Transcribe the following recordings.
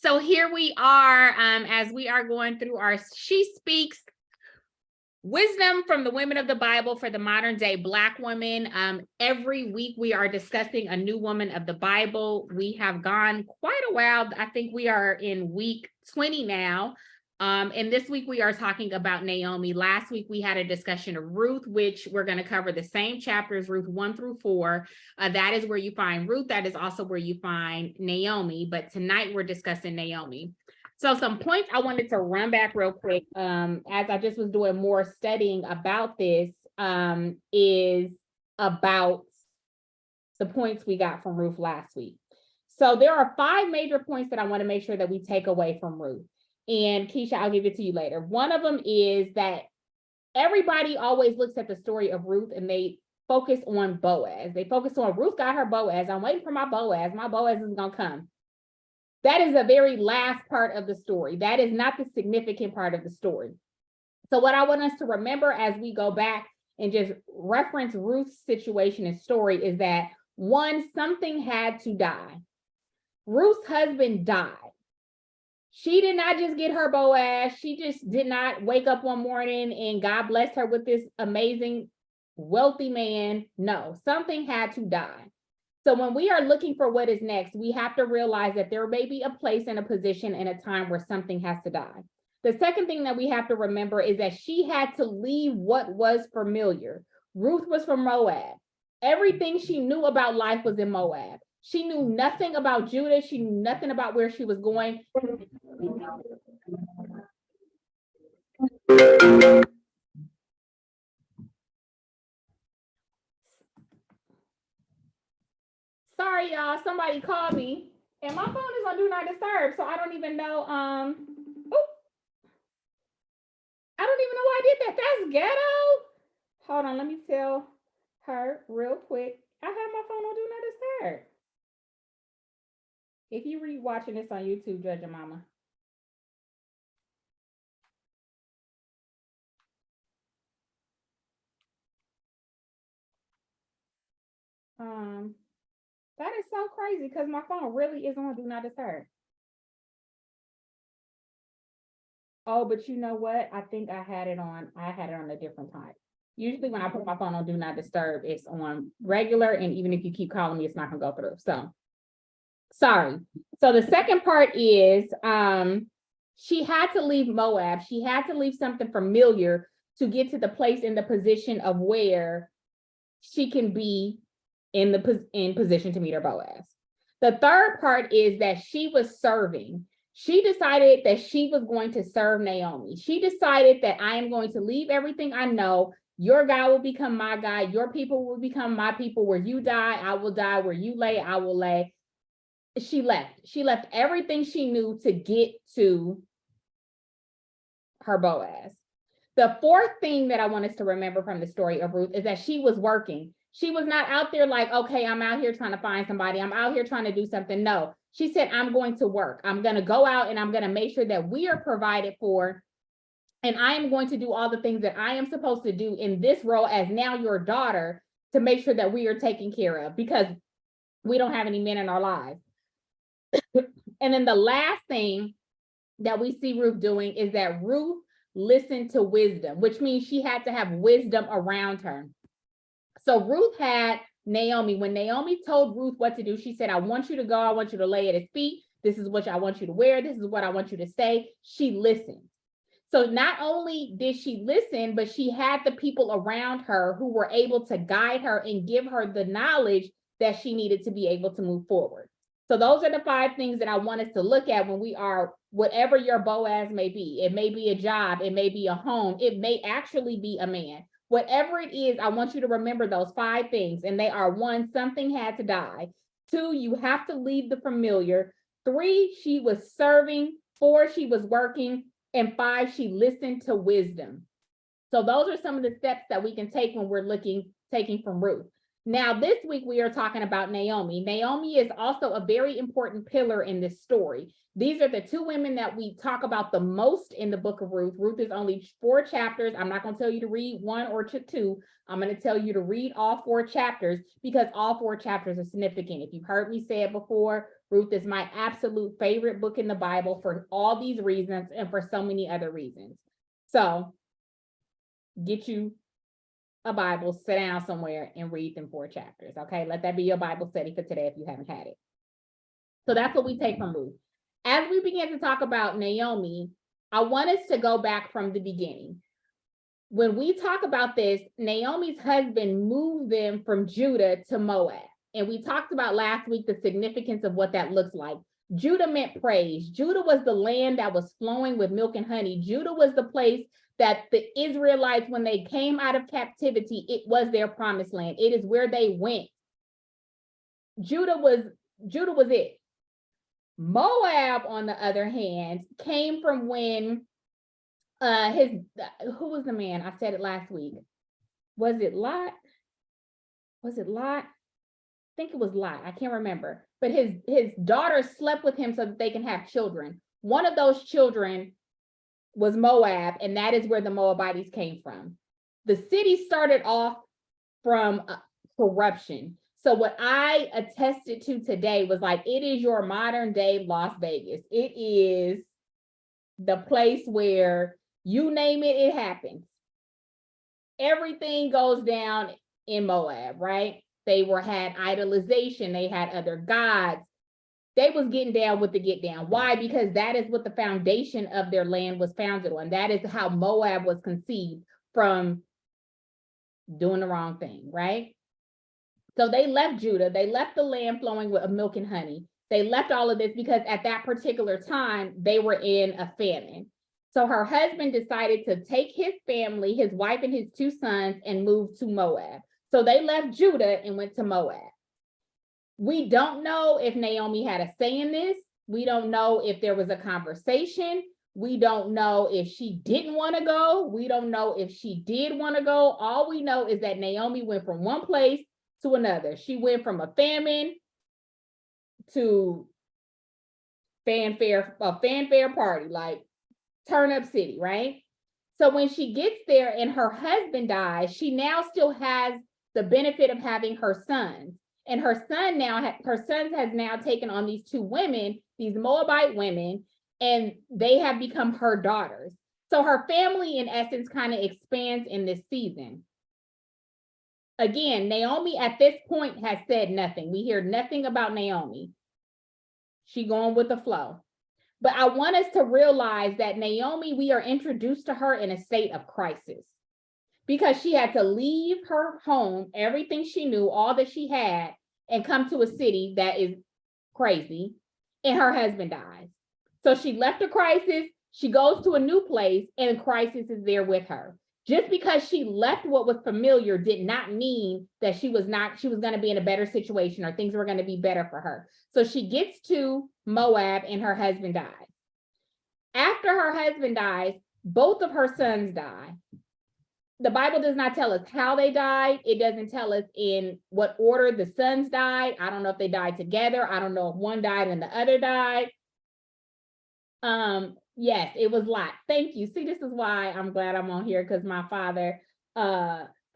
So here we are, as we are going through our She Speaks Wisdom from the Women of the Bible for the Modern Day Black Woman. Every week we are discussing a new woman of the Bible. We have gone quite a while. I think we are in week 20 now. And this week we are talking about Naomi. Last week we had a discussion of Ruth, which we're going to cover the same chapters, Ruth 1 through 4. That is where you find Ruth. That is also where you find Naomi. But tonight we're discussing Naomi. So some points I wanted to run back real quick, as I just was doing more studying about this, is about the points we got from Ruth last week. So there are 5 major points that I want to make sure that we take away from Ruth. And Keisha, I'll give it to you later. One of them is that everybody always looks at the story of Ruth and they focus on Boaz. They focus on Ruth got her Boaz. I'm waiting for my Boaz. My Boaz is going to come. That is the very last part of the story. That is not the significant part of the story. So what I want us to remember as we go back and just reference Ruth's situation and story is that, one, something had to die. Ruth's husband died. She did not just get her Boaz. She just did not wake up one morning and God blessed her with this amazing, wealthy man. No, something had to die. So when we are looking for what is next, we have to realize that there may be a place and a position and a time where something has to die. The second thing that we have to remember is that she had to leave what was familiar. Ruth was from Moab. Everything she knew about life was in Moab. She knew nothing about Judah. She knew nothing about where she was going. Sorry, y'all, somebody called me and my phone is on Do Not Disturb, so I don't even know, I don't even know why I did that. That's ghetto. Hold on, let me tell her real quick. I have my phone on Do Not Disturb. If you read watching this on YouTube, judge your mama. That is so crazy because my phone really is on Do Not Disturb. Oh, but you know what? I think I had it on a different time. Usually when I put my phone on Do Not Disturb, it's on regular, and even if you keep calling me, it's not gonna go through. So sorry. So the second part is she had to leave Moab. She had to leave something familiar to get to the place in the position of where she can be in position to meet her Boaz. The third part is that she was serving. She decided that she was going to serve Naomi. She decided that I am going to leave everything I know. Your God will become my God. Your people will become my people. Where you die, I will die. Where you lay, I will lay. She left. She left everything she knew to get to her Boaz. The fourth thing that I want us to remember from the story of Ruth is that she was working. She was not out there like, okay, I'm out here trying to find somebody. I'm out here trying to do something. No, she said, I'm going to work. I'm going to go out and I'm going to make sure that we are provided for. And I am going to do all the things that I am supposed to do in this role as now your daughter to make sure that we are taken care of because we don't have any men in our lives. And then the last thing that we see Ruth doing is that Ruth listened to wisdom, which means she had to have wisdom around her. So Ruth had Naomi. When Naomi told Ruth what to do, she said, I want you to go. I want you to lay at his feet. This is what I want you to wear. This is what I want you to say. She listened. So not only did she listen, but she had the people around her who were able to guide her and give her the knowledge that she needed to be able to move forward. So those are the 5 things that I want us to look at when we are, whatever your Boaz may be. It may be a job. It may be a home. It may actually be a man. Whatever it is, I want you to remember those 5 things. And they are: 1, something had to die. 2, you have to leave the familiar. 3, she was serving. 4, she was working. And 5, she listened to wisdom. So those are some of the steps that we can take when we're taking from Ruth. Now, this week we are talking about Naomi. Naomi is also a very important pillar in this story. These are the 2 women that we talk about the most in the book of Ruth. Ruth is only 4 chapters. I'm not going to tell you to read 1 or 2. I'm going to tell you to read all 4 chapters because all 4 chapters are significant. If you've heard me say it before, Ruth is my absolute favorite book in the Bible for all these reasons and for so many other reasons. So get you a Bible, sit down somewhere and read them 4 chapters. Okay, let that be your Bible study for today if you haven't had it. So that's what we take from Ruth. As we begin to talk about Naomi, I want us to go back from the beginning. When we talk about this, Naomi's husband moved them from Judah to Moab. And we talked about last week the significance of what that looks like. Judah meant praise. Judah was the land that was flowing with milk and honey. Judah was the place that the Israelites, when they came out of captivity, it was their promised land. It is where they went. Judah was it. Moab, on the other hand, came from when who was the man? I said it last week. Was it Lot? I think it was Lot. I can't remember. But his daughter slept with him so that they can have children. One of those children was Moab, and that is where the Moabites came from. The city started off from corruption. So what I attested to today was like, it is your modern day Las Vegas. It is the place where you name it, it happens. Everything goes down in Moab, right? They had idolization. They had other gods. They was getting down with the get down. Why? Because that is what the foundation of their land was founded on. That is how Moab was conceived, from doing the wrong thing, right? So they left Judah. They left the land flowing with milk and honey. They left all of this because at that particular time, they were in a famine. So her husband decided to take his family, his wife and his 2 sons, and move to Moab. So they left Judah and went to Moab. We don't know if Naomi had a say in this. We don't know if there was a conversation. We don't know if she didn't want to go. We don't know if she did want to go. All we know is that Naomi went from one place to another. She went from a famine to a fanfare party, like turn up city, right? So when she gets there and her husband dies, she now still has the benefit of having her sons. And her sons has now taken on these 2 women, these Moabite women, and they have become her daughters. So her family, in essence, kind of expands in this season. Again, Naomi at this point has said nothing. We hear nothing about Naomi. She going with the flow. But I want us to realize that Naomi, we are introduced to her in a state of crisis, because she had to leave her home, everything she knew, all that she had, and come to a city that is crazy, and her husband dies. So she left a crisis, she goes to a new place, and a crisis is there with her. Just because she left what was familiar did not mean that she was going to be in a better situation or things were going to be better for her. So she gets to Moab and her husband dies. After her husband dies, both of her sons die. The Bible does not tell us how they died. It doesn't tell us in what order the sons died. I don't know if they died together. I don't know if one died and the other died. Yes, it was Lot. Thank you. See, this is why I'm glad I'm on here, because my father,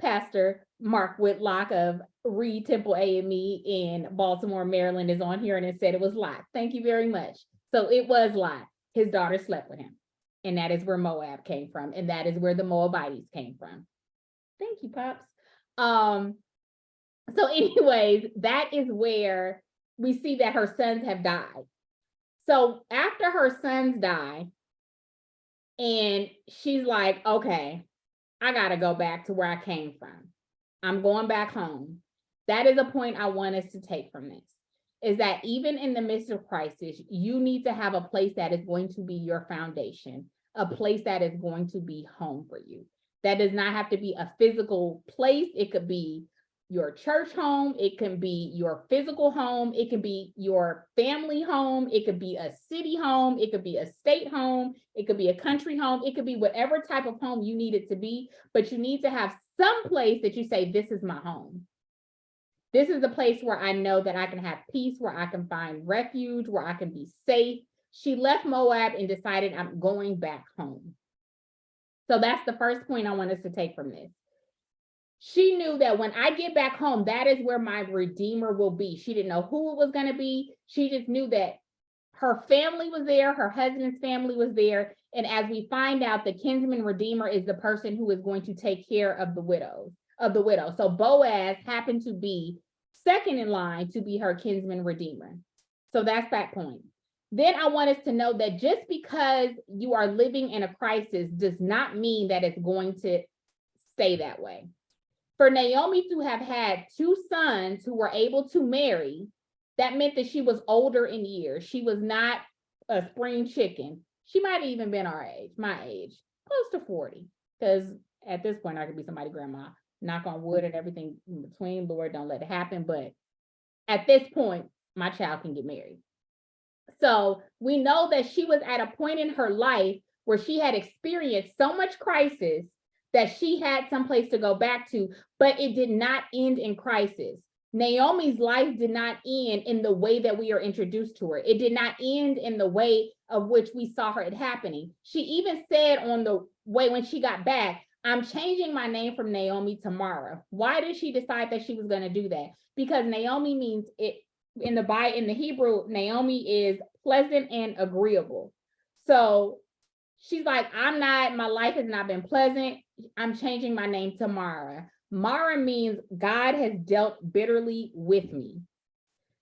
Pastor Mark Whitlock of Reed Temple AME in Baltimore, Maryland, is on here, and it said it was Lot. Thank you very much. So it was Lot. His daughter slept with him. And that is where Moab came from. And that is where the Moabites came from. Thank you, Pops. So anyways, that is where we see that her sons have died. So after her sons die, and she's like, okay, I got to go back to where I came from. I'm going back home. That is a point I want us to take from this, is that even in the midst of crisis, you need to have a place that is going to be your foundation, a place that is going to be home for you. That does not have to be a physical place. It could be your church home. It can be your physical home. It can be your family home. It could be a city home. It could be a state home. It could be a country home. It could be whatever type of home you need it to be, but you need to have some place that you say, this is my home. This is the place where I know that I can have peace, where I can find refuge, where I can be safe. She left Moab and decided, I'm going back home. So that's the first point I want us to take from this. She knew that when I get back home, that is where my Redeemer will be. She didn't know who it was going to be. She just knew that her family was there, her husband's family was there. And as we find out, the kinsman redeemer is the person who is going to take care of the widow. So Boaz happened to be second in line to be her kinsman redeemer. So that's that point. Then I want us to know that just because you are living in a crisis does not mean that it's going to stay that way. For Naomi to have had two sons who were able to marry, that meant that she was older in years. She was not a spring chicken. She might have even been our age, my age, close to 40. Because at this point, I could be somebody's grandma. Knock on wood and everything in between. Lord, don't let it happen. But at this point, my child can get married. So we know that she was at a point in her life where she had experienced so much crisis that she had someplace to go back to, but it did not end in crisis. Naomi's life did not end in the way that we are introduced to her. It did not end in the way of which we saw her happening. She even said on the way when she got back, I'm changing my name from Naomi to Mara. Why did she decide that she was going to do that? Because Naomi means it in the Hebrew, Naomi is pleasant and agreeable. So she's like, my life has not been pleasant. I'm changing my name to Mara. Mara means God has dealt bitterly with me.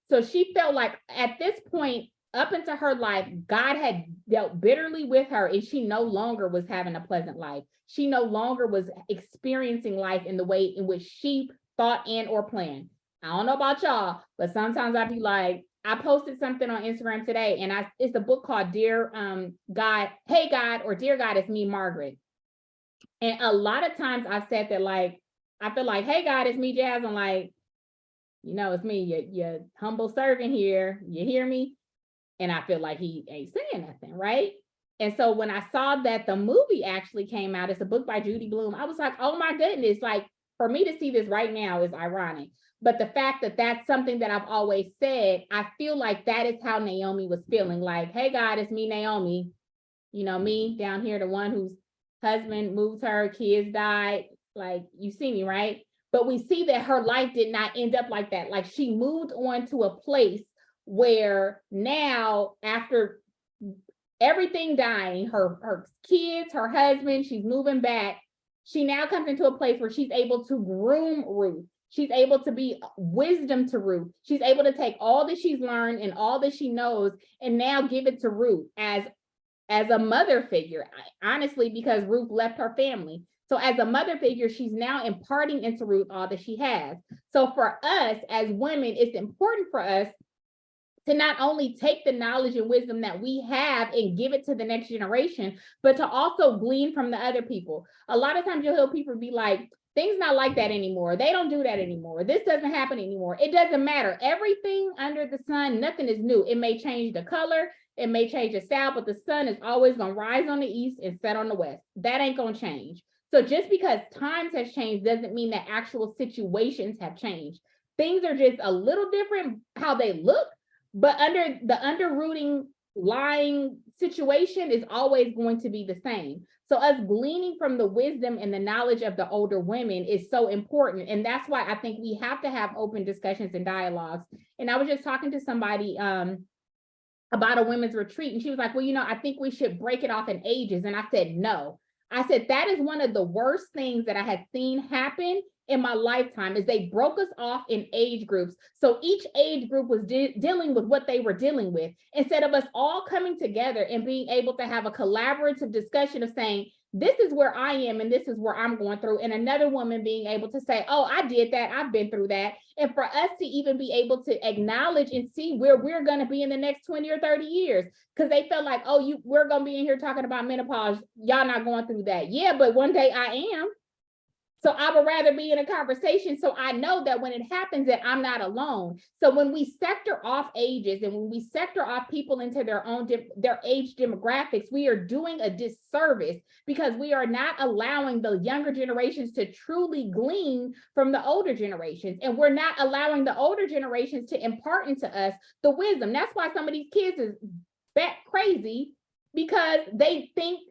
So she felt like at this point, up into her life, God had dealt bitterly with her and she no longer was having a pleasant life. She no longer was experiencing life in the way in which she thought and or planned. I don't know about y'all, but sometimes I'd be like, I posted something on Instagram today and it's a book called Dear God, Hey God, or Dear God, It's Me, Margaret. And a lot of times I've said that like, I feel like, hey God, it's me, Jazz. I'm like, it's me, your humble servant here. You hear me? And I feel like he ain't saying nothing, right? And so when I saw that the movie actually came out, it's a book by Judy Blume, I was like, oh my goodness, like for me to see this right now is ironic. But the fact that that's something that I've always said, I feel like that is how Naomi was feeling like, hey God, it's me, Naomi. Me down here, the one whose husband moved her, kids died, like you see me, right? But we see that her life did not end up like that. Like she moved on to a place where now after everything dying, her kids, her husband, she's moving back. She now comes into a place where she's able to groom Ruth. She's able to be wisdom to Ruth. She's able to take all that she's learned and all that she knows and now give it to Ruth as a mother figure, honestly, because Ruth left her family. So as a mother figure, she's now imparting into Ruth all that she has. So for us as women, it's important for us to not only take the knowledge and wisdom that we have and give it to the next generation, but to also glean from the other people. A lot of times you'll hear people be like, things not like that anymore. They don't do that anymore. This doesn't happen anymore. It doesn't matter. Everything under the sun, nothing is new. It may change the color, it may change the style, but the sun is always going to rise on the east and set on the west. That ain't going to change. So just because times has changed doesn't mean that actual situations have changed. Things are just a little different how they look, but under the underrooting lying situation is always going to be the same. So us gleaning from the wisdom and the knowledge of the older women is so important. And that's why I think we have to have open discussions and dialogues. And I was just talking to somebody about a women's retreat. And she was like, well, I think we should break it off in ages. And I said, no. I said, that is one of the worst things that I had seen happen in my lifetime is they broke us off in age groups. So each age group was dealing with what they were dealing with instead of us all coming together and being able to have a collaborative discussion of saying, this is where I am and this is where I'm going through. And another woman being able to say, oh, I did that. I've been through that. And for us to even be able to acknowledge and see where we're going to be in the next 20 or 30 years, because they felt like, oh, we're going to be in here talking about menopause. Y'all not going through that. Yeah, but one day I am. So I would rather be in a conversation so I know that when it happens that I'm not alone. So when we sector off ages and when we sector off people into their age demographics, we are doing a disservice because we are not allowing the younger generations to truly glean from the older generations. And we're not allowing the older generations to impart into us the wisdom. That's why some of these kids is bat crazy because they think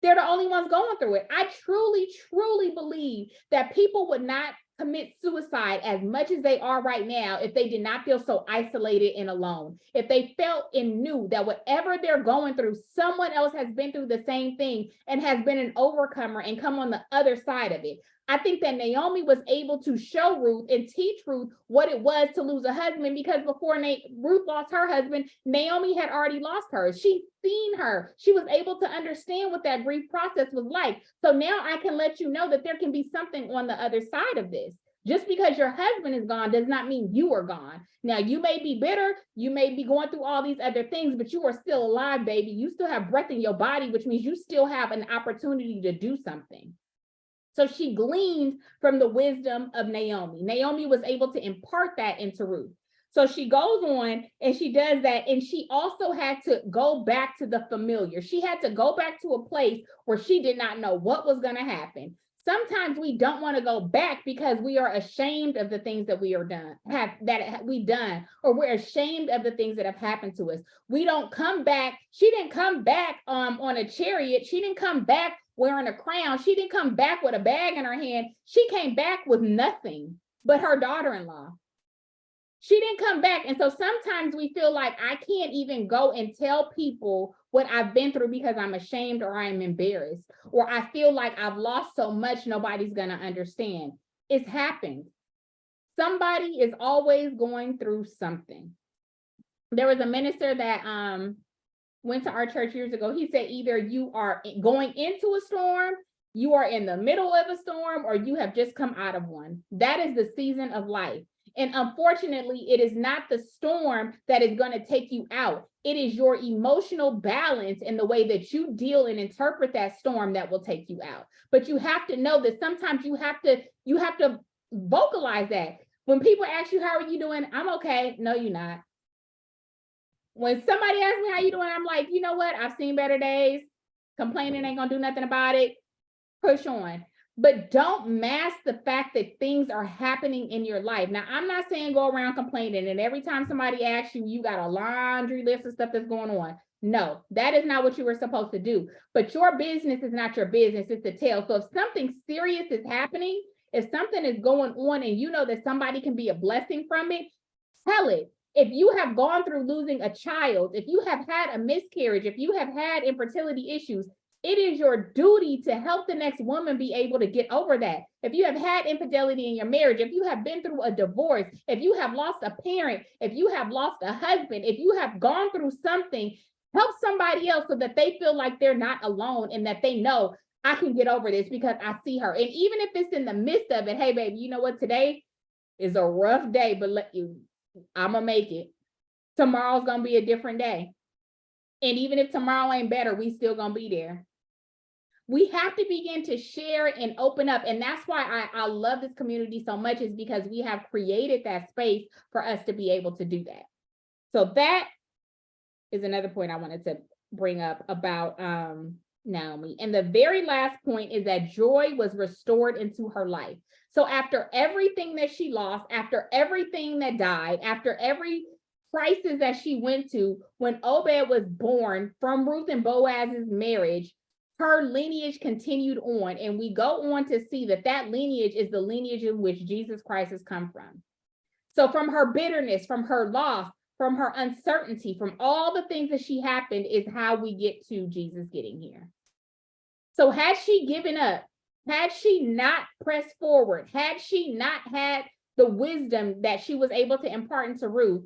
They're the only ones going through it. I truly, truly believe that people would not commit suicide as much as they are right now if they did not feel so isolated and alone. If they felt and knew that whatever they're going through, someone else has been through the same thing and has been an overcomer and come on the other side of it. I think that Naomi was able to show Ruth and teach Ruth what it was to lose a husband, because before Ruth lost her husband, Naomi had already lost hers. She'd seen her. She was able to understand what that grief process was like. So now I can let you know that there can be something on the other side of this. Just because your husband is gone does not mean you are gone. Now, you may be bitter, you may be going through all these other things, but you are still alive, baby. You still have breath in your body, which means you still have an opportunity to do something. So she gleaned from the wisdom of Naomi. Naomi was able to impart that into Ruth. So she goes on and she does that. And she also had to go back to the familiar. She had to go back to a place where she did not know what was going to happen. Sometimes we don't want to go back because we are ashamed of the things that we've done, or we're ashamed of the things that have happened to us. We don't come back. She didn't come back on a chariot. She didn't come back wearing a crown. She didn't come back with a bag in her hand. She came back with nothing but her daughter-in-law. She didn't come back. And so sometimes we feel like I can't even go and tell people what I've been through because I'm ashamed or I'm embarrassed, or I feel like I've lost so much nobody's going to understand. It's happened. Somebody is always going through something. There was a minister that went to our church years ago. He said either you are going into a storm, you are in the middle of a storm, or you have just come out of one. That is the season of life. And unfortunately, it is not the storm that is going to take you out. It is your emotional balance and the way that you deal and interpret that storm that will take you out. But you have to know that sometimes you have to vocalize that. When people ask you, how are you doing? I'm okay. No, you're not. When somebody asks me how you doing, I'm like, you know what? I've seen better days. Complaining ain't gonna do nothing about it. Push on. But don't mask the fact that things are happening in your life. Now, I'm not saying go around complaining and every time somebody asks you, you got a laundry list of stuff that's going on. No, that is not what you were supposed to do. But your business is not your business, it's the tail. So if something serious is happening, if something is going on and you know that somebody can be a blessing from it, tell it. If you have gone through losing a child, if you have had a miscarriage, if you have had infertility issues, it is your duty to help the next woman be able to get over that. If you have had infidelity in your marriage, if you have been through a divorce, if you have lost a parent, if you have lost a husband, if you have gone through something, help somebody else so that they feel like they're not alone and that they know I can get over this because I see her. And even if it's in the midst of it, hey, baby, you know what? Today is a rough day, but I'm gonna make it. Tomorrow's gonna be a different day. And even if tomorrow ain't better, we still gonna be there. We have to begin to share and open up. And that's why I love this community so much, is because we have created that space for us to be able to do that. So that is another point I wanted to bring up about Naomi. And the very last point is that joy was restored into her life. So after everything that she lost, after everything that died, after every crisis that she went to, when Obed was born from Ruth and Boaz's marriage, her lineage continued on. And we go on to see that that lineage is the lineage in which Jesus Christ has come from. So from her bitterness, from her loss, from her uncertainty, from all the things that she happened is how we get to Jesus getting here. So had she given up, had she not pressed forward, had she not had the wisdom that she was able to impart into Ruth,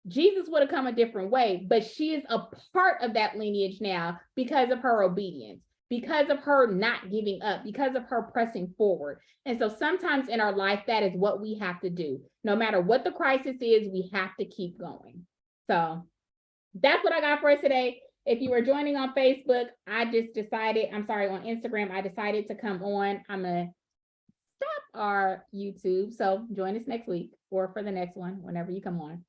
Jesus would have come a different way. But she is a part of that lineage now because of her obedience, because of her not giving up, because of her pressing forward. And so sometimes in our life, that is what we have to do. No matter what the crisis is, we have to keep going. So that's what I got for us today. If you are joining on Facebook, on Instagram, I decided to come on. I'm going to stop our YouTube. So join us next week or for the next one, whenever you come on.